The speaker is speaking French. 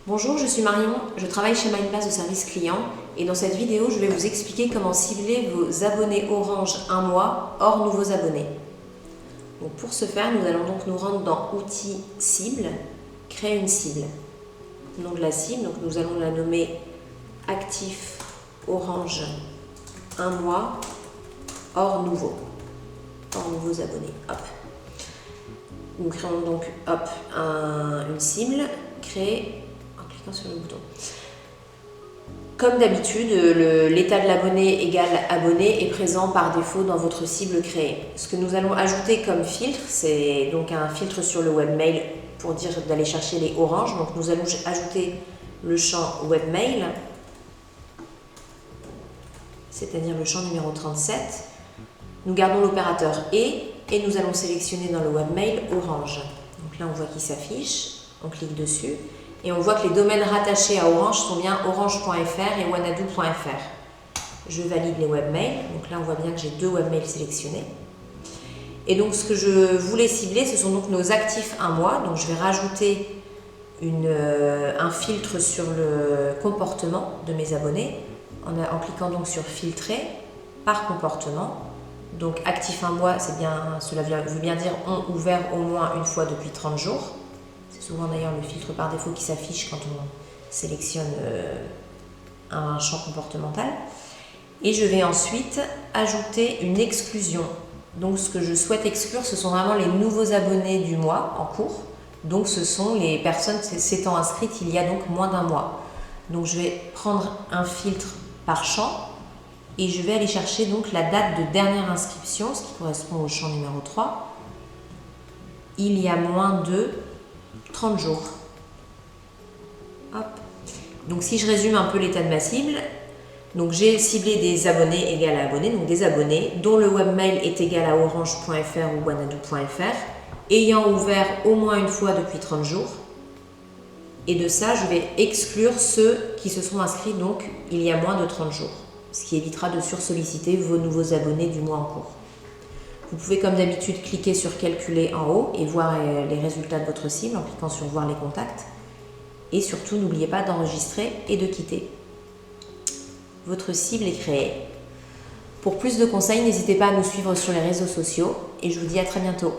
Bonjour, je suis Marion, je travaille chez Mindpass au service client et dans cette vidéo, je vais vous expliquer comment cibler vos abonnés Orange un mois hors nouveaux abonnés. Donc pour ce faire, nous allons donc nous rendre dans Outils Cible, Créer une cible. Nom de la cible, donc nous allons la nommer Actif Orange un mois hors nouveaux abonnés. Hop. Nous créons donc une cible, créer en cliquant sur le bouton. Comme d'habitude, l'état de l'abonné égale abonné est présent par défaut dans votre cible créée. Ce que nous allons ajouter comme filtre, c'est donc un filtre sur le webmail pour dire d'aller chercher les oranges. Donc nous allons ajouter le champ webmail, c'est-à-dire le champ numéro 37. Nous gardons l'opérateur et nous allons sélectionner dans le webmail Orange. Donc là, on voit qu'il s'affiche, on clique dessus et on voit que les domaines rattachés à Orange sont bien orange.fr et wanadoo.fr. Je valide les webmails, donc là on voit bien que j'ai deux webmails sélectionnés. Et donc ce que je voulais cibler, ce sont donc nos actifs un mois. Donc je vais rajouter un filtre sur le comportement de mes abonnés en cliquant donc sur filtrer par comportement. Donc actif un mois, cela veut bien dire ont ouvert au moins une fois depuis 30 jours. C'est souvent d'ailleurs le filtre par défaut qui s'affiche quand on sélectionne un champ comportemental. Et je vais ensuite ajouter une exclusion. Donc ce que je souhaite exclure, ce sont vraiment les nouveaux abonnés du mois en cours. Donc ce sont les personnes s'étant inscrites il y a donc moins d'un mois. Donc je vais prendre un filtre par champ et je vais aller chercher donc la date de dernière inscription, ce qui correspond au champ numéro 3. Il y a moins de 30 jours. Hop. Donc si je résume un peu l'état de ma cible, donc j'ai ciblé des abonnés égal à abonnés, donc des abonnés dont le webmail est égal à orange.fr ou wanadoo.fr, ayant ouvert au moins une fois depuis 30 jours. Et de ça, je vais exclure ceux qui se sont inscrits donc il y a moins de 30 jours, ce qui évitera de sursolliciter vos nouveaux abonnés du mois en cours. Vous pouvez comme d'habitude cliquer sur calculer en haut et voir les résultats de votre cible en cliquant sur voir les contacts. Et surtout, n'oubliez pas d'enregistrer et de quitter. Votre cible est créée. Pour plus de conseils, n'hésitez pas à nous suivre sur les réseaux sociaux et je vous dis à très bientôt.